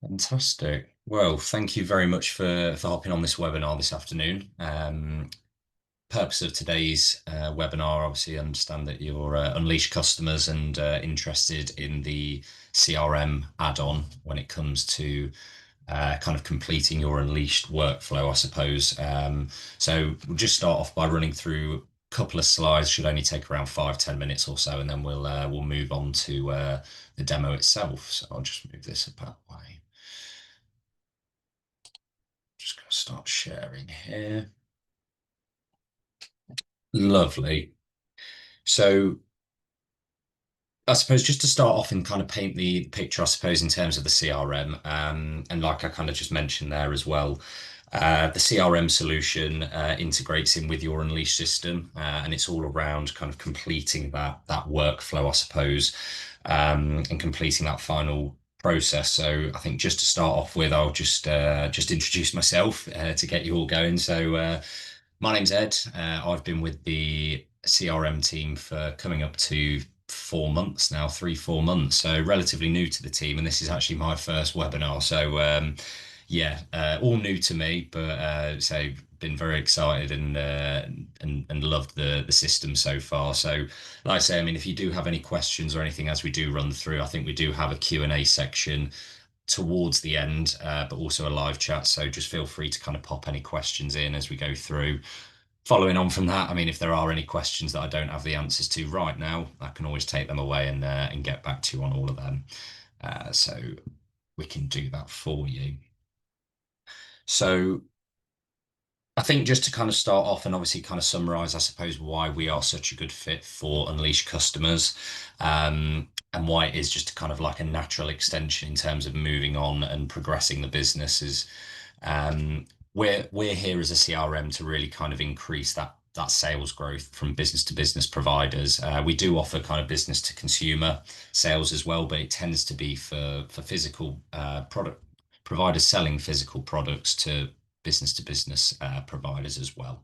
Fantastic. Well, thank you very much for hopping on this webinar this afternoon. Purpose of today's webinar, obviously, I understand that you're Unleashed customers and interested in the CRM add-on when it comes to kind of completing your Unleashed workflow, I suppose. So we'll just start off by running through a couple of slides. Should only take around 5-10 minutes or so, and then we'll move on to the demo itself. So I'll just move this up that way. Just going to start sharing here. Lovely. So I suppose just to start off and kind of paint the picture, I suppose, in terms of the CRM, and like I kind of just mentioned there as well, the CRM solution integrates in with your Unleash system, and it's all around kind of completing that workflow, I suppose, and completing that final process. So I think just to start off with, I'll just introduce myself to get you all going. So my name's Ed. I've been with the CRM team for coming up to 4 months now, 3-4 months. So relatively new to the team, and this is actually my first webinar. So yeah, all new to me, but so been very excited and loved the system so far. So like I say, I mean, if you do have any questions or anything as we do run through, I think we do have a Q&A section towards the end, but also a live chat. So just feel free to kind of pop any questions in as we go through. Following on from that, I mean, if there are any questions that I don't have the answers to right now, I can always take them away and get back to you on all of them. So we can do that for you. So I think just to kind of start off and obviously kind of summarize, I suppose, why we are such a good fit for Unleashed customers, and why it is just kind of like a natural extension in terms of moving on and progressing the businesses. We're here as a CRM to really kind of increase that sales growth from business to business providers. We do offer kind of business to consumer sales as well, but it tends to be for physical product providers selling physical products to business providers as well.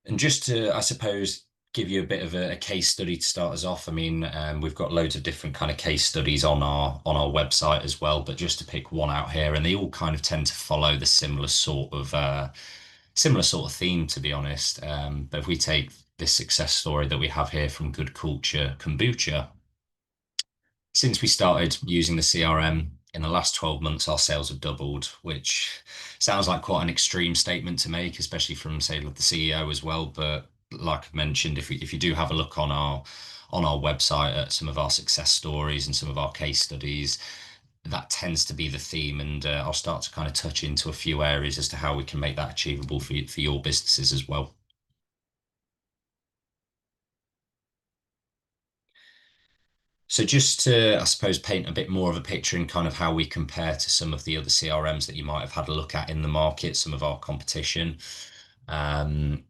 And just to, I suppose, give you a bit of a case study to start us off. I mean, we've got loads of different kind of case studies on our website as well, but just to pick one out here, and they all kind of tend to follow the similar sort of theme, to be honest. But if we take this success story that we have here from Good Culture Kombucha, since we started using the CRM in the last 12 months, our sales have doubled, which sounds like quite an extreme statement to make, especially from, say, the CEO as well. But like I mentioned, if you do have a look on our website at some of our success stories and some of our case studies, that tends to be the theme. And I'll start to kind of touch into a few areas as to how we can make that achievable for your businesses as well. So just to, I suppose, paint a bit more of a picture in kind of how we compare to some of the other CRMs that you might have had a look at in the market, some of our competition. Um,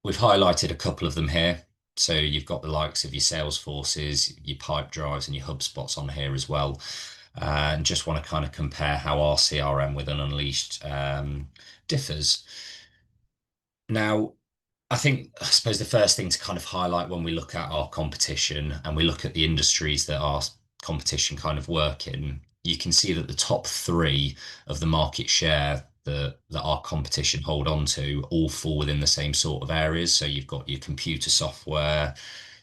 we've highlighted a couple of them here. So you've got the likes of your Salesforces, your Pipedrives, and your HubSpots on here as well. And just want to kind of compare how our CRM with an Unleashed differs. Now, I suppose the first thing to kind of highlight when we look at our competition and we look at the industries that our competition kind of work in, you can see that the top three of the market share that our competition hold on to all fall within the same sort of areas. So you've got your computer software,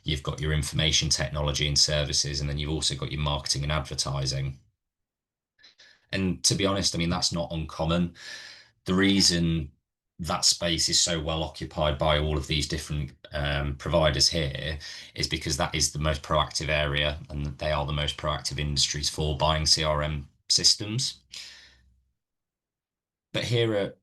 you've got your information technology and services, and then you've also got your marketing and advertising. And to be honest, I mean, that's not uncommon. The reason that space is so well occupied by all of these different providers here is because that is the most proactive area and they are the most proactive industries for buying CRM systems. But here at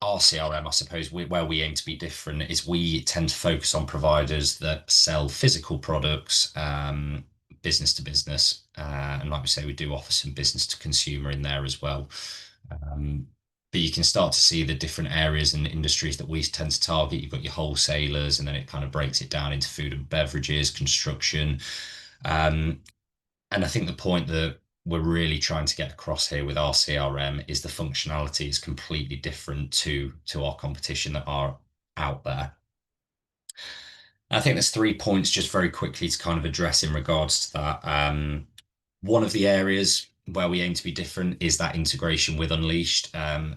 our CRM, I suppose, where we aim to be different is we tend to focus on providers that sell physical products, business to business. And like we say, we do offer some business to consumer in there as well. But you can start to see the different areas and industries that we tend to target. You've got your wholesalers, and then it kind of breaks it down into food and beverages, construction. And I think the point that we're really trying to get across here with our CRM is the functionality is completely different to our competition that are out there. I think there's 3 points just very quickly to kind of address in regards to that. One of the areas where we aim to be different is that integration with Unleashed.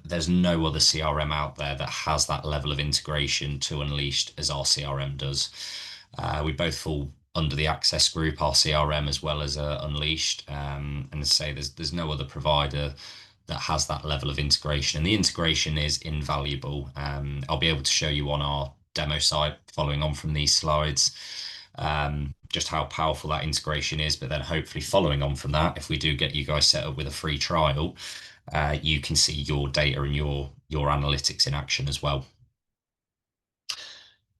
There's no other CRM out there that has that level of integration to Unleashed as our CRM does. We both fall under the Access Group, our CRM, as well as Unleashed. And to say there's no other provider that has that level of integration, and the integration is invaluable. I'll be able to show you on our demo site, following on from these slides, just how powerful that integration is. But then hopefully following on from that, if we do get you guys set up with a free trial, you can see your data and your analytics in action as well.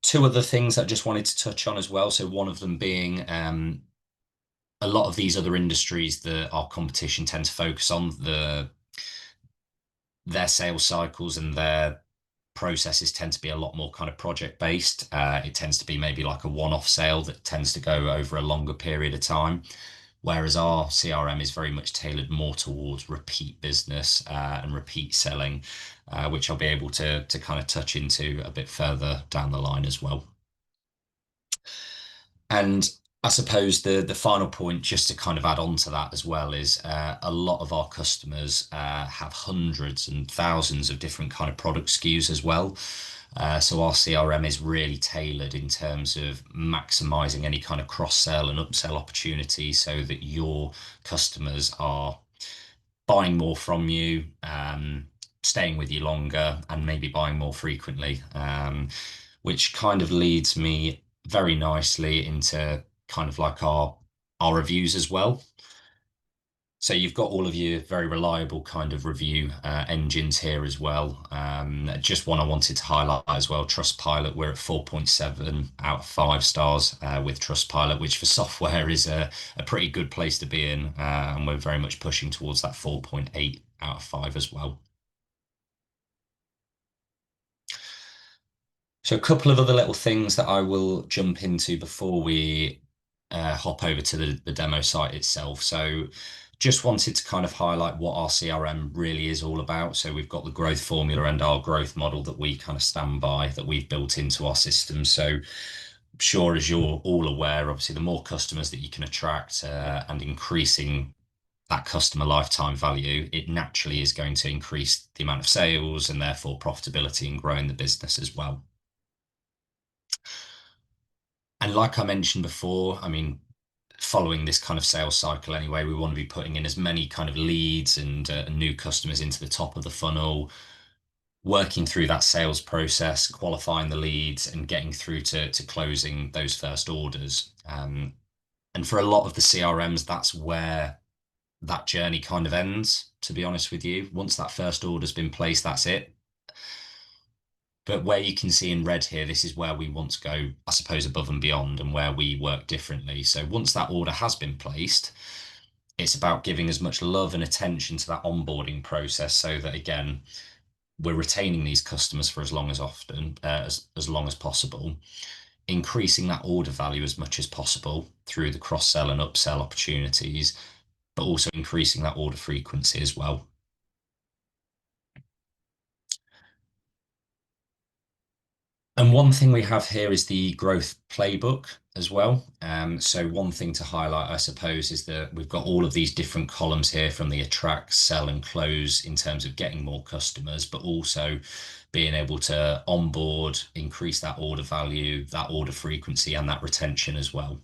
Two other things I just wanted to touch on as well. So one of them being a lot of these other industries that our competition tend to focus on, their sales cycles and their processes tend to be a lot more kind of project based. It tends to be maybe like a one-off sale that tends to go over a longer period of time. Whereas our CRM is very much tailored more towards repeat business and repeat selling, which I'll be able to kind of touch into a bit further down the line as well. And I suppose the final point, just to kind of add on to that as well, is a lot of our customers have hundreds and thousands of different kind of product SKUs as well. So our CRM is really tailored in terms of maximizing any kind of cross-sell and upsell opportunity so that your customers are buying more from you, staying with you longer, and maybe buying more frequently, which kind of leads me very nicely into kind of like our reviews as well. So you've got all of your very reliable kind of review engines here as well. Just one I wanted to highlight as well, Trustpilot, we're at 4.7 out of 5 stars with Trustpilot, which for software is a pretty good place to be in. And we're very much pushing towards that 4.8 out of 5 as well. So a couple of other little things that I will jump into before we hop over to the demo site itself. So just wanted to kind of highlight what our CRM really is all about. So we've got the growth formula and our growth model that we kind of stand by, that we've built into our system. So sure, as you're all aware, obviously the more customers that you can attract and increasing that customer lifetime value, it naturally is going to increase the amount of sales and therefore profitability and growing the business as well. And like I mentioned before, I mean, following this kind of sales cycle anyway, we want to be putting in as many kind of leads and new customers into the top of the funnel, working through that sales process, qualifying the leads, and getting through to closing those first orders. And for a lot of the CRMs, that's where that journey kind of ends, to be honest with you. Once that first order's been placed, that's it. But where you can see in red here, this is where we want to go, I suppose, above and beyond and where we work differently. So once that order has been placed, it's about giving as much love and attention to that onboarding process so that, again, we're retaining these customers for as long as as long as possible, increasing that order value as much as possible through the cross-sell and upsell opportunities, but also increasing that order frequency as well. And one thing we have here is the growth playbook as well. So one thing to highlight, I suppose, is that we've got all of these different columns here from the attract, sell, and close in terms of getting more customers, but also being able to onboard, increase that order value, that order frequency, and that retention as well.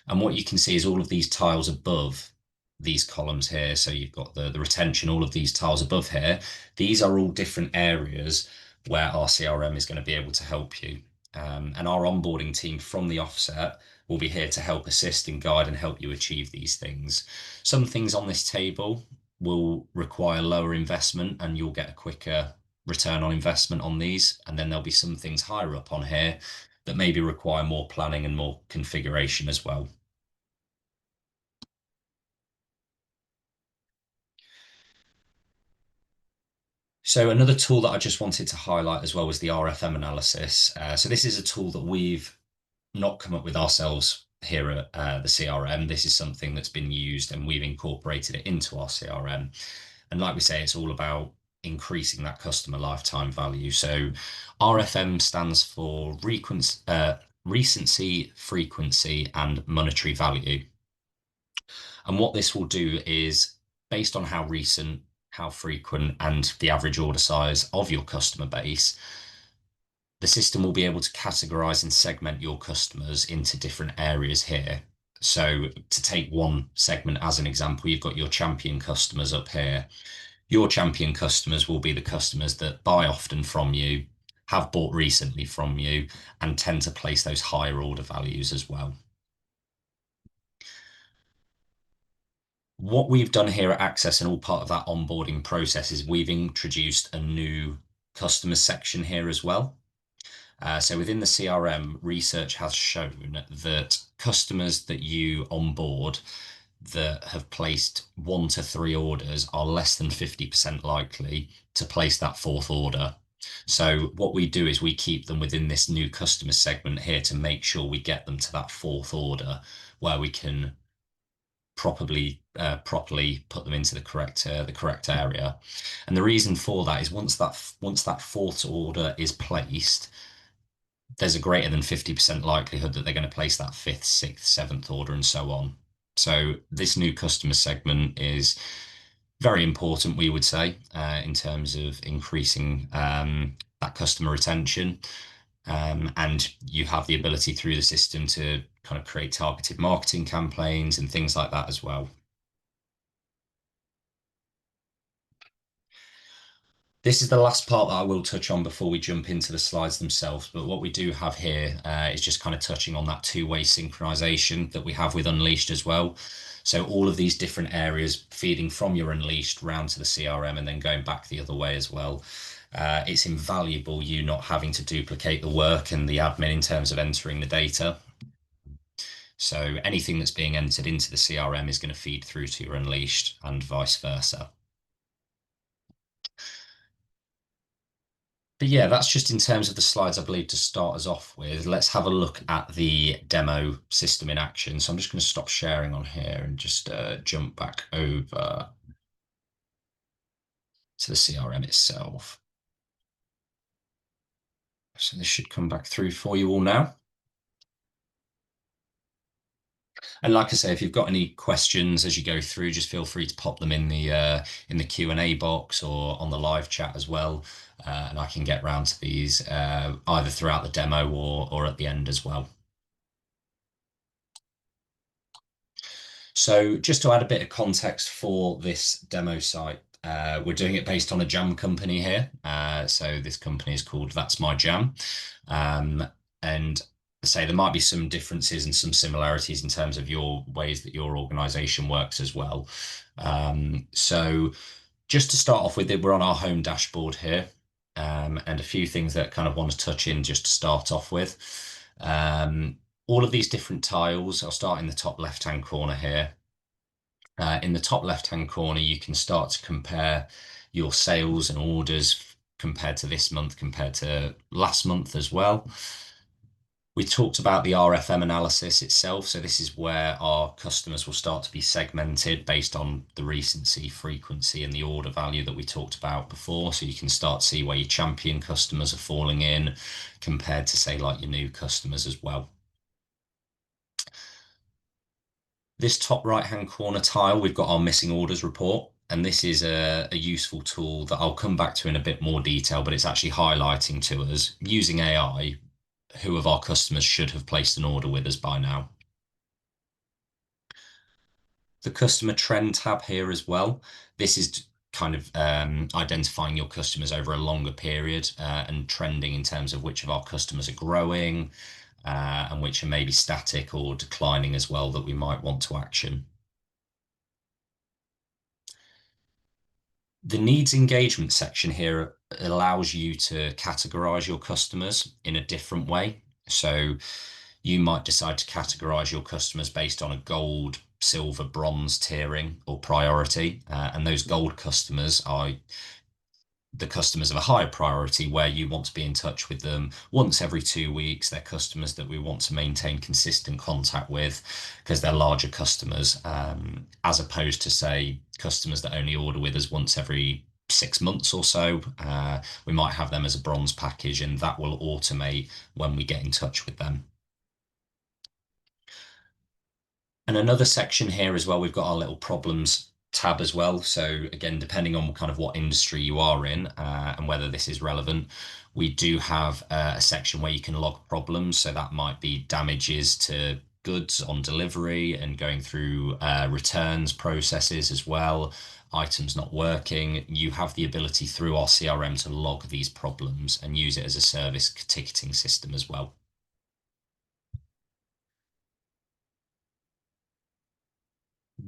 And what you can see is all of these tiles above these columns here. So you've got the retention, all of these tiles above here. These are all different areas where our CRM is going to be able to help you. And our onboarding team from the offset will be here to help assist and guide and help you achieve these things. Some things on this table will require lower investment and you'll get a quicker return on investment on these. And then there'll be some things higher up on here that maybe require more planning and more configuration as well. So another tool that I just wanted to highlight as well was the RFM analysis. So this is a tool that we've not come up with ourselves here at the CRM. This is something that's been used and we've incorporated it into our CRM. And like we say, it's all about increasing that customer lifetime value. So RFM stands for recency, frequency, and monetary value. And what this will do is based on how recent, how frequent, and the average order size of your customer base, the system will be able to categorize and segment your customers into different areas here. So to take one segment as an example, you've got your champion customers up here. Your champion customers will be the customers that buy often from you, have bought recently from you, and tend to place those higher order values as well. What we've done here at Access and all part of that onboarding process is we've introduced a new customer section here as well. So within the CRM, research has shown that customers that you onboard that have placed 1 to 3 orders are less than 50% likely to place that fourth order. So what we do is we keep them within this new customer segment here to make sure we get them to that fourth order where we can properly put them into the correct area. And the reason for that is once that fourth order is placed, there's a greater than 50% likelihood that they're going to place that fifth, sixth, seventh order and so on. So this new customer segment is very important, we would say, in terms of increasing that customer retention. And you have the ability through the system to kind of create targeted marketing campaigns and things like that as well. This is the last part that I will touch on before we jump into the slides themselves. But what we do have here is just kind of touching on that two-way synchronization that we have with Unleashed as well. So all of these different areas feeding from your Unleashed round to the CRM and then going back the other way as well. It's invaluable you not having to duplicate the work and the admin in terms of entering the data. So anything that's being entered into the CRM is going to feed through to your Unleashed and vice versa. But yeah, that's just in terms of the slides, I believe, to start us off with. Let's have a look at the demo system in action. So I'm just going to stop sharing on here and just jump back over to the CRM itself. So this should come back through for you all now. And like I say, if you've got any questions as you go through, just feel free to pop them in the Q&A box or on the live chat as well, and I can get round to these either throughout the demo or at the end as well. So just to add a bit of context for this demo site, we're doing it based on a jam company here. So this company is called That's My Jam. And say there might be some differences and some similarities in terms of your ways that your organization works as well. So just to start off with, we're on our home dashboard here, and a few things that kind of want to touch in just to start off with. All of these different tiles, I'll start in the top left-hand corner here. In the top left-hand corner, you can start to compare your sales and orders compared to this month, compared to last month as well. We talked about the RFM analysis itself. So this is where our customers will start to be segmented based on the recency, frequency, and the order value that we talked about before. So you can start to see where your champion customers are falling in compared to, say, like your new customers as well. This top right-hand corner tile, we've got our missing orders report, and this is a useful tool that I'll come back to in a bit more detail, but it's actually highlighting to us, using AI, who of our customers should have placed an order with us by now. The customer trend tab here as well. This is kind of identifying your customers over a longer period and trending in terms of which of our customers are growing, and which are maybe static or declining as well that we might want to action. The needs engagement section here allows you to categorize your customers in a different way. So you might decide to categorize your customers based on a gold, silver, bronze tiering or priority. And those gold customers are the customers of a higher priority where you want to be in touch with them once every 2 weeks. They're customers that we want to maintain consistent contact with because they're larger customers, as opposed to, say, customers that only order with us once every 6 months or so. We might have them as a bronze package, and that will automate when we get in touch with them. And another section here as well, we've got our little problems tab as well. So again, depending on kind of what industry you are in and whether this is relevant, we do have a section where you can log problems. So that might be damages to goods on delivery and going through returns processes as well, items not working. You have the ability through our CRM to log these problems and use it as a service ticketing system as well.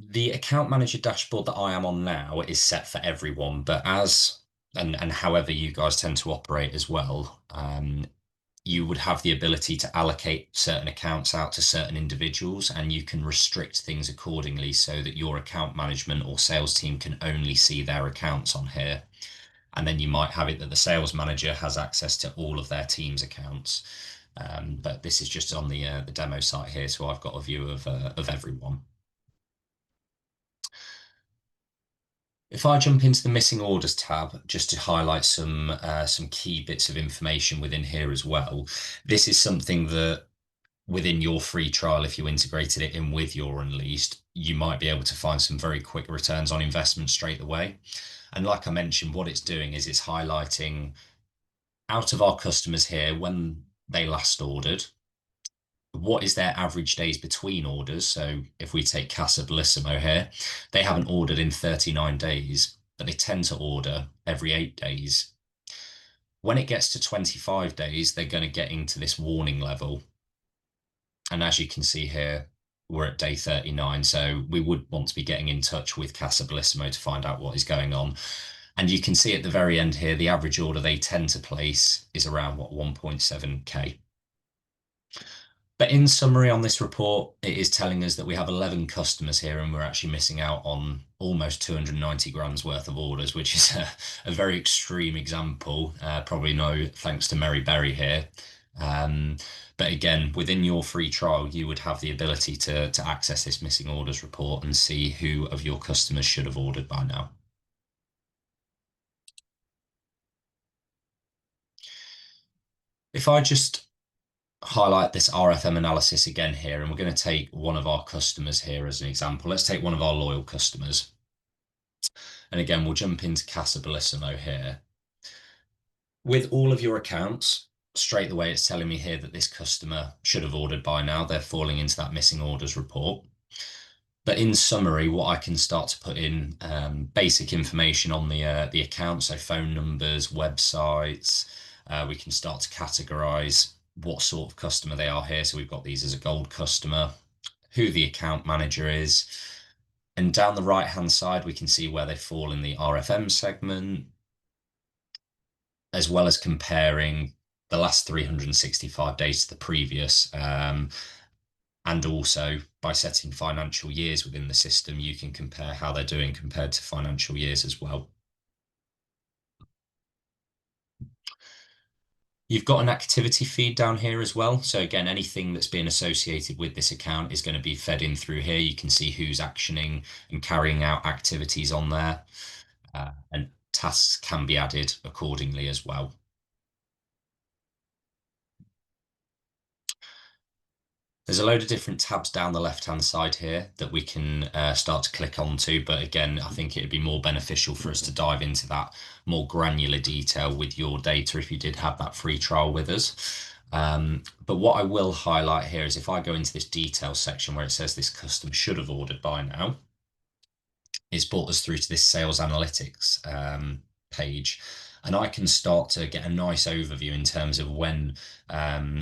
The account manager dashboard that I am on now is set for everyone, but as and however you guys tend to operate as well, you would have the ability to allocate certain accounts out to certain individuals, and you can restrict things accordingly so that your account management or sales team can only see their accounts on here. And then you might have it that the sales manager has access to all of their team's accounts. But this is just on the demo site here, so I've got a view of everyone. If I jump into the missing orders tab, just to highlight some key bits of information within here as well, this is something that within your free trial, if you integrated it in with your Unleashed, you might be able to find some very quick returns on investment straight away. And like I mentioned, what it's doing is it's highlighting out of our customers here when they last ordered, what is their average days between orders? So if we take Casa Bellissimo here, they haven't ordered in 39 days, but they tend to order every 8 days. When it gets to 25 days, they're going to get into this warning level. And as you can see here, we're at day 39. So we would want to be getting in touch with Casa Bellissimo to find out what is going on. And you can see at the very end here, the average order they tend to place is around 1.7K. But in summary on this report, it is telling us that we have 11 customers here and we're actually missing out on almost 290 grams worth of orders, which is a very extreme example. Probably no thanks to Mary Berry here. But again, within your free trial, you would have the ability to access this missing orders report and see who of your customers should have ordered by now. If I just highlight this RFM analysis again here, and we're going to take one of our customers here as an example. Let's take one of our loyal customers. And again, we'll jump into Casa Bellissimo here. With all of your accounts, straight away, it's telling me here that this customer should have ordered by now. They're falling into that missing orders report. But in summary, what I can start to put in basic information on the account, so phone numbers, websites. We can start to categorize what sort of customer they are here. So we've got these as a gold customer, who the account manager is. And down the right-hand side, we can see where they fall in the RFM segment, as well as comparing the last 365 days to the previous. And also by setting financial years within the system, you can compare how they're doing compared to financial years as well. You've got an activity feed down here as well. So again, anything that's been associated with this account is going to be fed in through here. You can see who's actioning and carrying out activities on there. And tasks can be added accordingly as well. There's a load of different tabs down the left-hand side here that we can start to click onto. But again, I think it'd be more beneficial for us to dive into that more granular detail with your data if you did have that free trial with us. But what I will highlight here is if I go into this details section where it says this customer should have ordered by now, it's brought us through to this sales analytics page. And I can start to get a nice overview in terms of when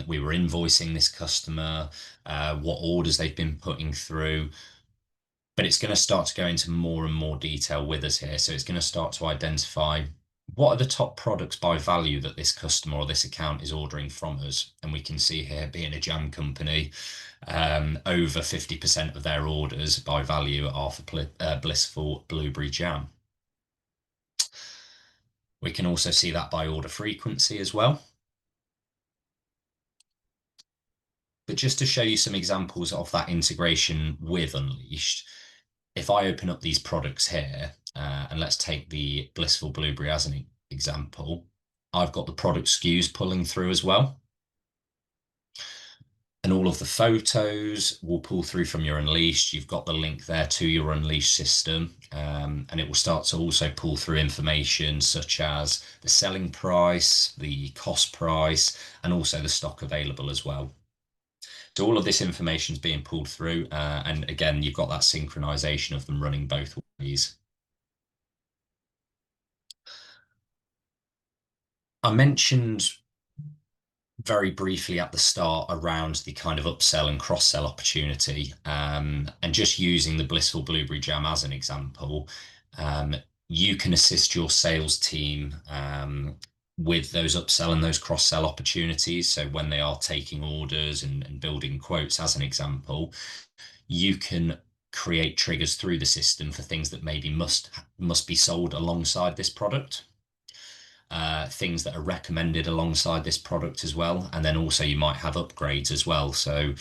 we were invoicing this customer, what orders they've been putting through. But it's going to start to go into more and more detail with us here. So it's going to start to identify what are the top products by value that this customer or this account is ordering from us. And we can see here, being a jam company, over 50% of their orders by value are for blissful blueberry jam. We can also see that by order frequency as well. But just to show you some examples of that integration with Unleashed, if I open up these products here, and let's take the blissful blueberry as an example, I've got the product SKUs pulling through as well. And all of the photos will pull through from your Unleashed. You've got the link there to your Unleashed system, and it will start to also pull through information such as the selling price, the cost price, and also the stock available as well. So all of this information is being pulled through, and again, you've got that synchronization of them running both ways. I mentioned very briefly at the start around the kind of upsell and cross-sell opportunity, and just using the Blissful Blueberry Jam as an example, um, you can assist your sales team with those upsell and those cross-sell opportunities. So when they are taking orders and building quotes, as an example, you can create triggers through the system for things that maybe must be sold alongside this product, things that are recommended alongside this product as well. And then also you might have upgrades as well. So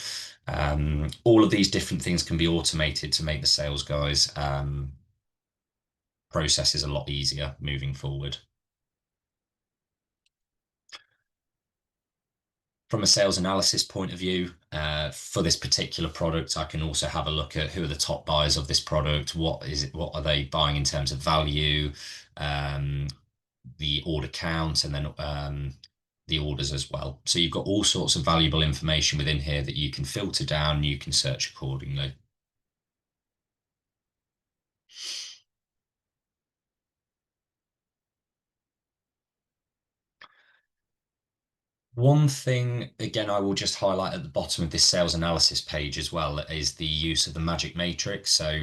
all of these different things can be automated to make the sales guys processes a lot easier moving forward. From a sales analysis point of view, for this particular product, I can also have a look at who are the top buyers of this product. What is it? What are they buying in terms of value? Um, the order count, and then the orders as well. So you've got all sorts of valuable information within here that you can filter down, you can search accordingly. One thing, again, I will just highlight at the bottom of this sales analysis page as well is the use of the Magic Matrix. So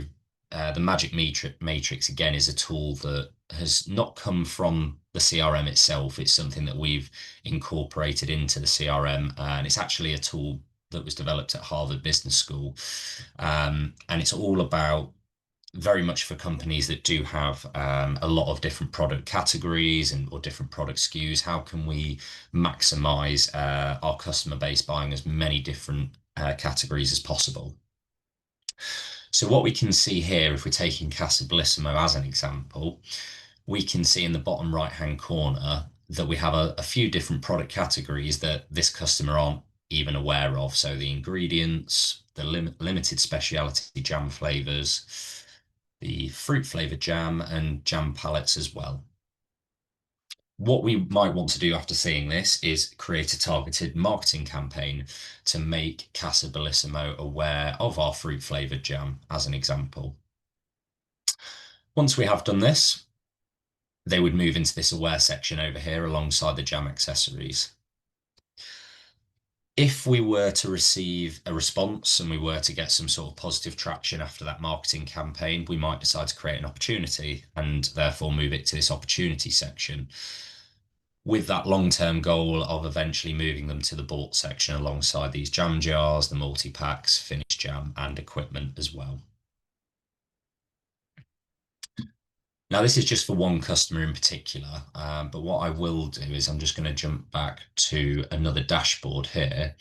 the Magic Matrix, again, is a tool that has not come from the CRM itself. It's something that we've incorporated into the CRM, and it's actually a tool that was developed at Harvard Business School. And it's all about very much for companies that do have a lot of different product categories and or different product SKUs. How can we maximize our customer base buying as many different categories as possible? So what we can see here, if we're taking Casa Bellissimo as an example, we can see in the bottom right hand corner that we have a few different product categories that this customer aren't even aware of. So the ingredients, the limited specialty jam flavors, the fruit flavored jam, and jam palettes as well. What we might want to do after seeing this is create a targeted marketing campaign to make Casa Bellissimo aware of our fruit flavored jam, as an example. Once we have done this, they would move into this aware section over here alongside the jam accessories. If we were to receive a response and we were to get some sort of positive traction after that marketing campaign, we might decide to create an opportunity and therefore move it to this opportunity section, with that long-term goal of eventually moving them to the bought section alongside these jam jars, the multi-packs, finished jam, and equipment as well. Now, this is just for one customer in particular, but what I will do is I'm just going to jump back to another dashboard here.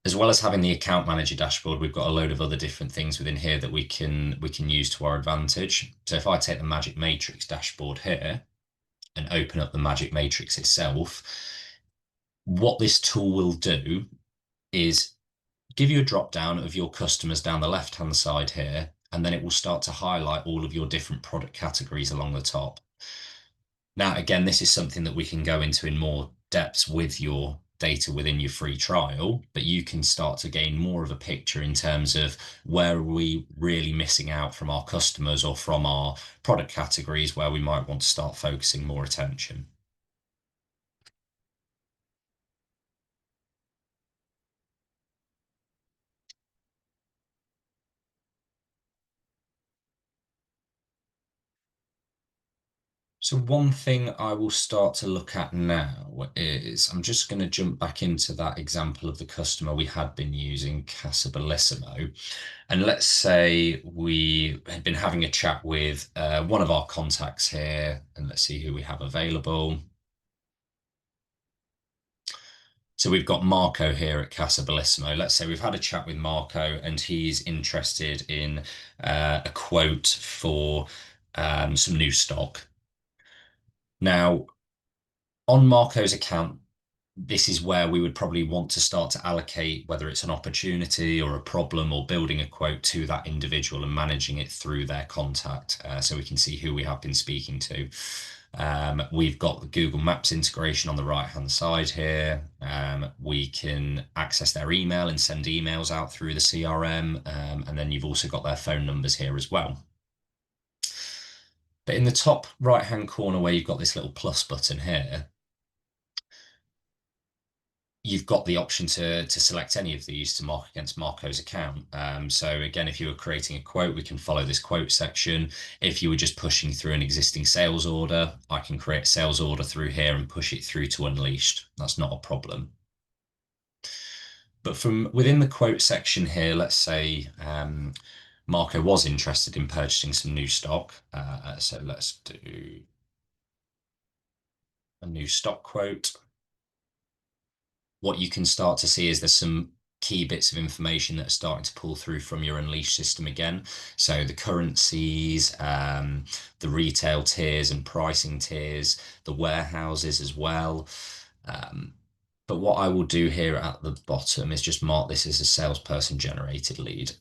As well as having the account manager dashboard, we've got a load of other different things within here that we can use to our advantage. So if I take the Magic Matrix dashboard here and open up the Magic Matrix itself, what this tool will do is give you a drop down of your customers down the left hand side here, and then it will start to highlight all of your different product categories along the top. Now, again, this is something that we can go into in more depth with your data within your free trial, but you can start to gain more of a picture in terms of where are we really missing out from our customers or from our product categories where we might want to start focusing more attention. So one thing I will start to look at now is I'm just going to jump back into that example of the customer we had been using, Casa Bellissimo. And let's say we had been having a chat with one of our contacts here, and let's see who we have available. So we've got Marco here at Casa Bellissimo. Let's say we've had a chat with Marco and he's interested in a quote for some new stock. Now, on Marco's account, this is where we would probably want to start to allocate whether it's an opportunity or a problem or building a quote to that individual and managing it through their contact, so we can see who we have been speaking to. We've got the Google Maps integration on the right hand side here. We can access their email and send emails out through the CRM, and then you've also got their phone numbers here as well. But in the top right hand corner where you've got this little plus button here, you've got the option to select any of these to mark against Marco's account. So again, if you were creating a quote, we can follow this quote section. If you were just pushing through an existing sales order, I can create a sales order through here and push it through to Unleashed. That's not a problem. But from within the quote section here, let's say Marco was interested in purchasing some new stock. So let's do a new stock quote. What you can start to see is there's some key bits of information that are starting to pull through from your Unleashed system again. So the currencies, the retail tiers and pricing tiers, the warehouses as well. But what I will do here at the bottom is just mark this as a salesperson generated lead.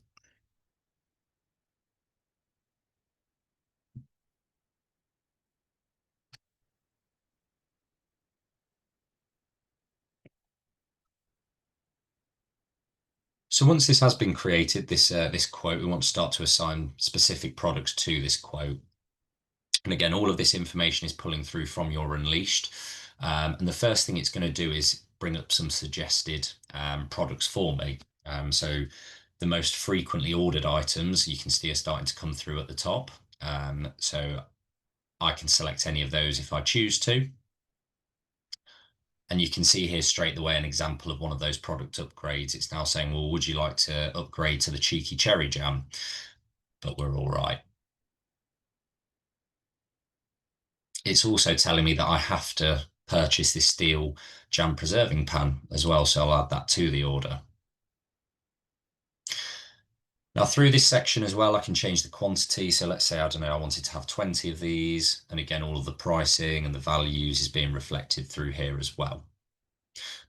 So once this has been created, this quote, we want to start to assign specific products to this quote. And again, all of this information is pulling through from your Unleashed. And the first thing it's going to do is bring up some suggested products for me. So the most frequently ordered items you can see are starting to come through at the top. So I can select any of those if I choose to. And you can see here straight away an example of one of those product upgrades. It's now saying, well, would you like to upgrade to the cheeky cherry jam? But we're all right. It's also telling me that I have to purchase this steel jam preserving pan as well, so I'll add that to the order. Now through this section as well, I can change the quantity. So let's say, I don't know, I wanted to have 20 of these. And again, all of the pricing and the values is being reflected through here as well.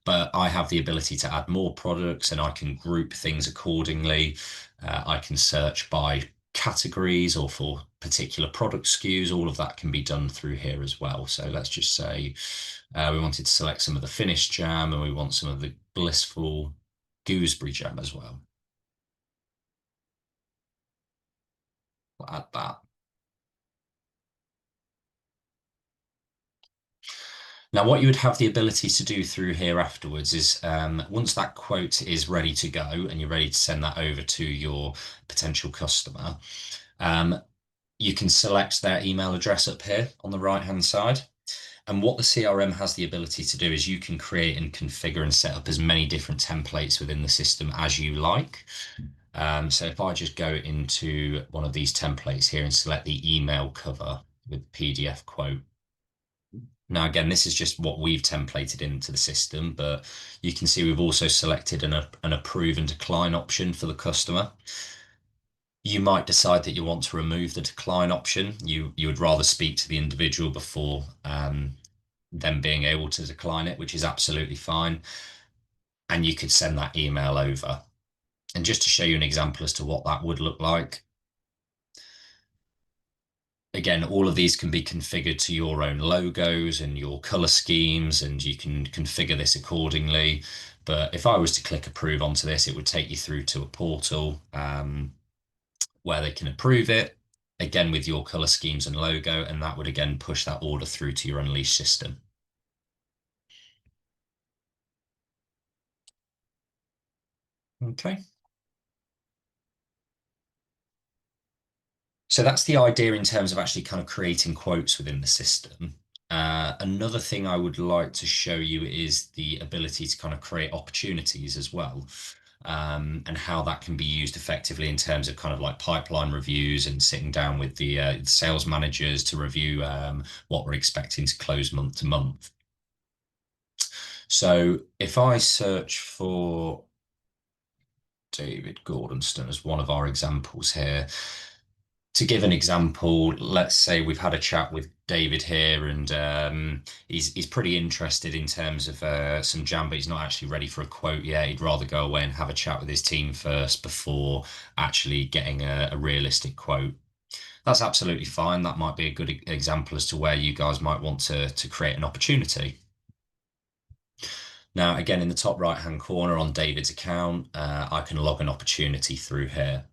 But I have the ability to add more products and I can group things accordingly. I can search by categories or for particular product SKUs. All of that can be done through here as well. So let's just say we wanted to select some of the finished jam and we want some of the blissful gooseberry jam as well. We'll add that. Now, what you would have the ability to do through here afterwards is once that quote is ready to go and you're ready to send that over to your potential customer, you can select their email address up here on the right-hand side. And what the CRM has the ability to do is you can create and configure and set up as many different templates within the system as you like. So if I just go into one of these templates here and select the email cover with PDF quote. Now, again, this is just what we've templated into the system, but you can see we've also selected an approve and decline option for the customer. You might decide that you want to remove the decline option. You would rather speak to the individual before them being able to decline it, which is absolutely fine. And you could send that email over. And just to show you an example as to what that would look like, again, all of these can be configured to your own logos and your color schemes, and you can configure this accordingly. But if I was to click approve onto this, it would take you through to a portal where they can approve it, again, with your color schemes and logo, and that would again push that order through to your Unleashed system. Okay. So that's the idea in terms of actually kind of creating quotes within the system. Another thing I would like to show you is the ability to kind of create opportunities as well, and how that can be used effectively in terms of kind of like pipeline reviews and sitting down with the sales managers to review what we're expecting to close month to month. So if I search for David Gordonston as one of our examples here, To give an example, let's say we've had a chat with David here, and he's pretty interested in terms of some jam, but he's not actually ready for a quote yet. He'd rather go away and have a chat with his team first before actually getting a realistic quote. That's absolutely fine. That might be a good example as to where you guys might want to create an opportunity. Now, again, in the top right-hand corner on David's account, I can log an opportunity through here.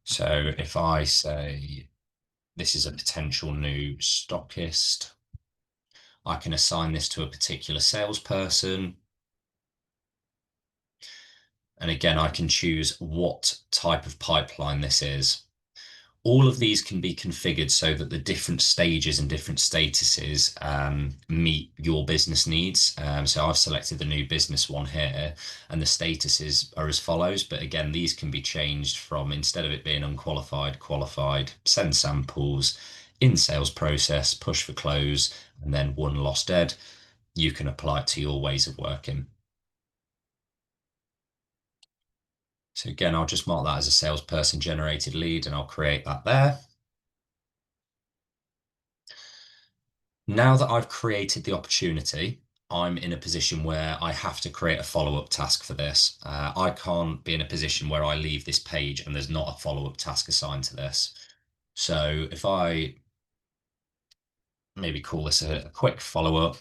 So if I say this is a potential new stockist, I can assign this to a particular salesperson. And again, I can choose what type of pipeline this is. All of these can be configured so that the different stages and different statuses meet your business needs. So I've selected the new business one here, and the statuses are as follows. But again, these can be changed from, instead of it being unqualified, qualified, send samples, in sales process, push for close, and then won, lost, dead. You can apply it to your ways of working. So again, I'll just mark that as a salesperson generated lead, and I'll create that there. Now that I've created the opportunity, I'm in a position where I have to create a follow-up task for this. I can't be in a position where I leave this page and there's not a follow-up task assigned to this. So if I maybe call this a quick follow-up,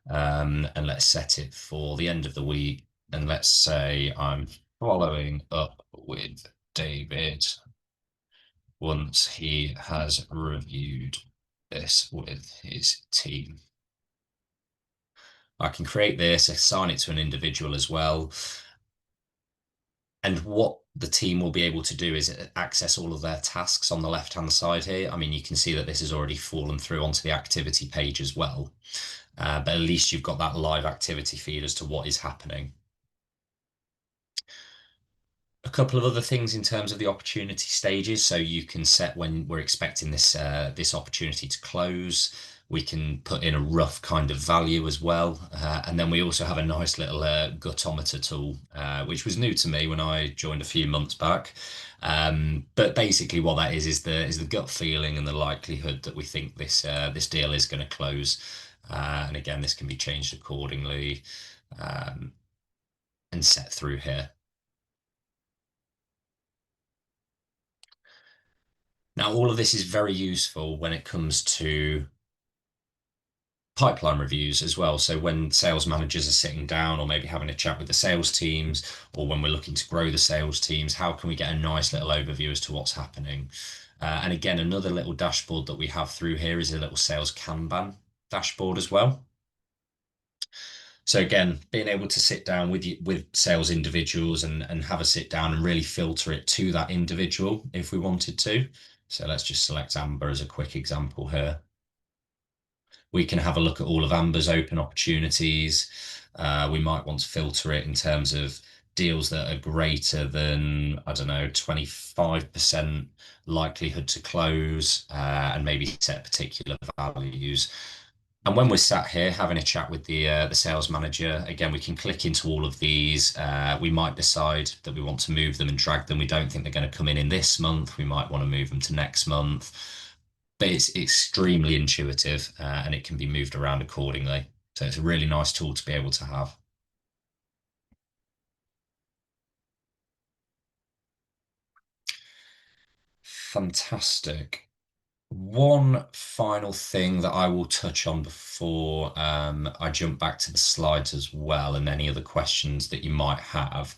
and let's set it for the end of the week, and let's say I'm following up with David once he has reviewed this with his team. I can create this, assign it to an individual as well. And what the team will be able to do is access all of their tasks on the left-hand side here. I mean, you can see that this has already fallen through onto the activity page as well. But at least you've got that live activity feed as to what is happening. A couple of other things in terms of the opportunity stages. So you can set when we're expecting this opportunity to close. We can put in a rough kind of value as well. And then we also have a nice little gutometer tool, which was new to me when I joined a few months back. But basically what that is the gut feeling and the likelihood that we think this deal is going to close. And again, this can be changed accordingly, and set through here. Now, all of this is very useful when it comes to pipeline reviews as well. So when sales managers are sitting down or maybe having a chat with the sales teams, or when we're looking to grow the sales teams, how can we get a nice little overview as to what's happening? And again, another little dashboard that we have through here is a little sales Kanban dashboard as well. So again, being able to sit down with sales individuals and have a sit down and really filter it to that individual if we wanted to. So let's just select Amber as a quick example here. We can have a look at all of Amber's open opportunities. We might want to filter it in terms of deals that are greater than, I don't know, 25% likelihood to close, and maybe set particular values. And when we're sat here having a chat with the sales manager, again, we can click into all of these. We might decide that we want to move them and drag them. We don't think they're going to come in this month. We might want to move them to next month. But it's extremely intuitive, and it can be moved around accordingly. So it's a really nice tool to be able to have. Fantastic. One final thing that I will touch on before I jump back to the slides as well, and any other questions that you might have.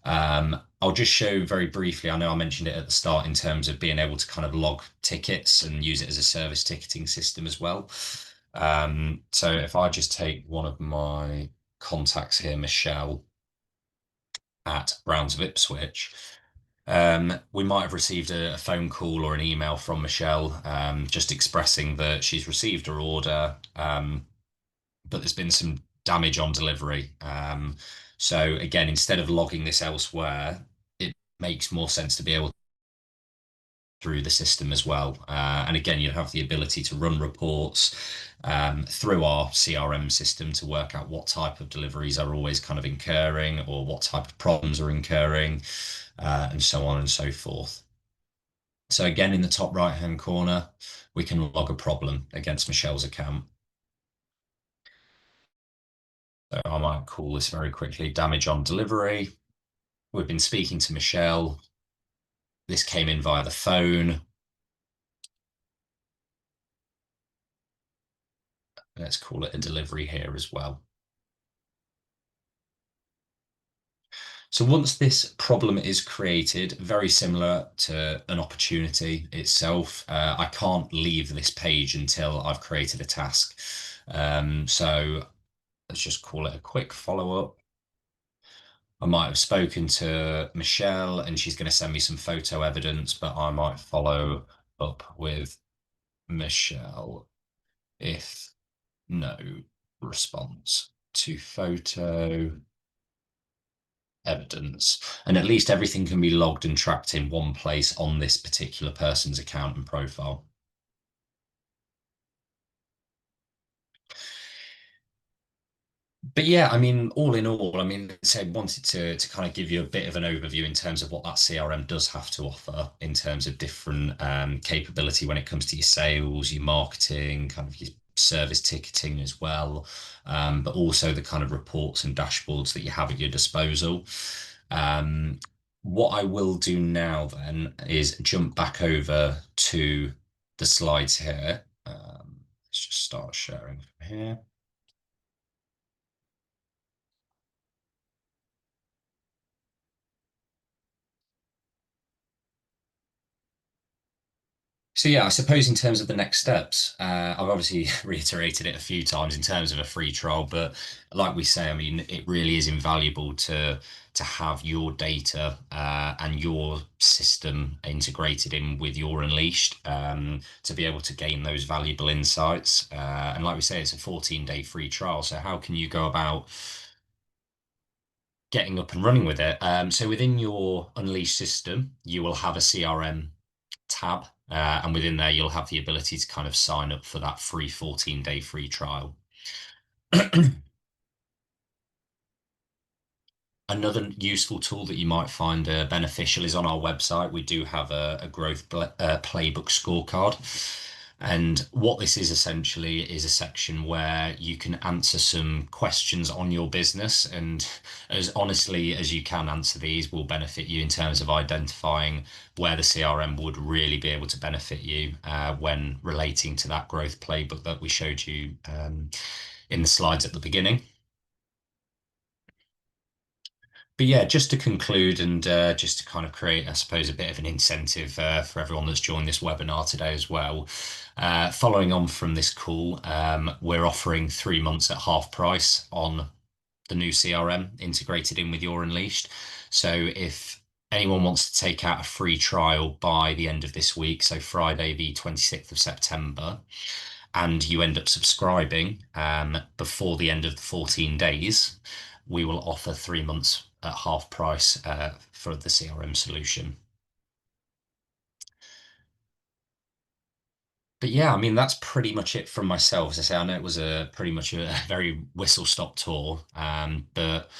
I'll just show very briefly. I know I mentioned it at the start in terms of being able to kind of log tickets and use it as a service ticketing system as well. So if I just take one of my contacts here, Michelle at Browns of Ipswich. We might have received a phone call or an email from Michelle, just expressing that she's received her order, but there's been some damage on delivery. So again, instead of logging this elsewhere, it makes more sense to be able through the system as well. And again, you have the ability to run reports through our CRM system to work out what type of deliveries are always kind of incurring or what type of problems are incurring, and so on and so forth. So again, in the top right hand corner, we can log a problem against Michelle's account. So I might call this very quickly damage on delivery. We've been speaking to Michelle. This came in via the phone. Let's call it a delivery here as well. So once this problem is created, very similar to an opportunity itself, I can't leave this page until I've created a task. So let's just call it a quick follow-up. I might have spoken to Michelle and she's going to send me some photo evidence, but I might follow up with Michelle if no response to photo evidence. And at least everything can be logged and tracked in one place on this particular person's account and profile. But yeah, I mean, all in all, I mean, say wanted to kind of give you a bit of an overview in terms of what that CRM does have to offer in terms of different capability when it comes to your sales, your marketing, kind of your service ticketing as well, but also the kind of reports and dashboards that you have at your disposal. Um, what I will do now then is jump back over to the slides here. Let's just start sharing from here. So yeah, I suppose in terms of the next steps, I've obviously reiterated it a few times in terms of a free trial, but like we say, I mean, it really is invaluable to have your data and your system integrated in with your Unleashed to be able to gain those valuable insights. And like we say, it's a 14-day free trial. So how can you go about getting up and running with it? So within your Unleashed system, you will have a CRM tab. And within there, you'll have the ability to kind of sign up for that free 14-day free trial. Another useful tool that you might find beneficial is on our website. We do have a growth playbook scorecard. And what this is essentially is a section where you can answer some questions on your business. And as honestly as you can answer these will benefit you in terms of identifying where the CRM would really be able to benefit you when relating to that growth playbook that we showed you in the slides at the beginning. But yeah, just to conclude and just to kind of create, I suppose, a bit of an incentive for everyone that's joined this webinar today as well. Following on from this call, we're offering 3 months at half price on the new CRM integrated in with your Unleashed. So if anyone wants to take out a free trial by the end of this week, so Friday, the 26th of September, and you end up subscribing before the end of the 14 days, we will offer 3 months at half price for the CRM solution. But yeah, I mean, that's pretty much it from myself. As I say, I know it was a pretty much a very whistle-stop tour, but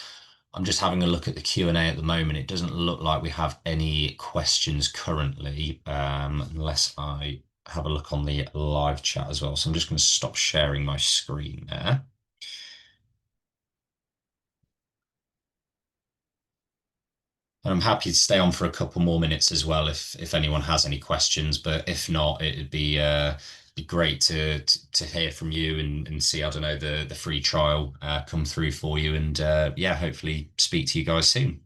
I'm just having a look at the Q&A at the moment. It doesn't look like we have any questions currently, unless I have a look on the live chat as well. So I'm just going to stop sharing my screen there. And I'm happy to stay on for a couple more minutes as well if anyone has any questions. But if not, it'd be great to hear from you and see, I don't know, the free trial come through for you and yeah, hopefully speak to you guys soon.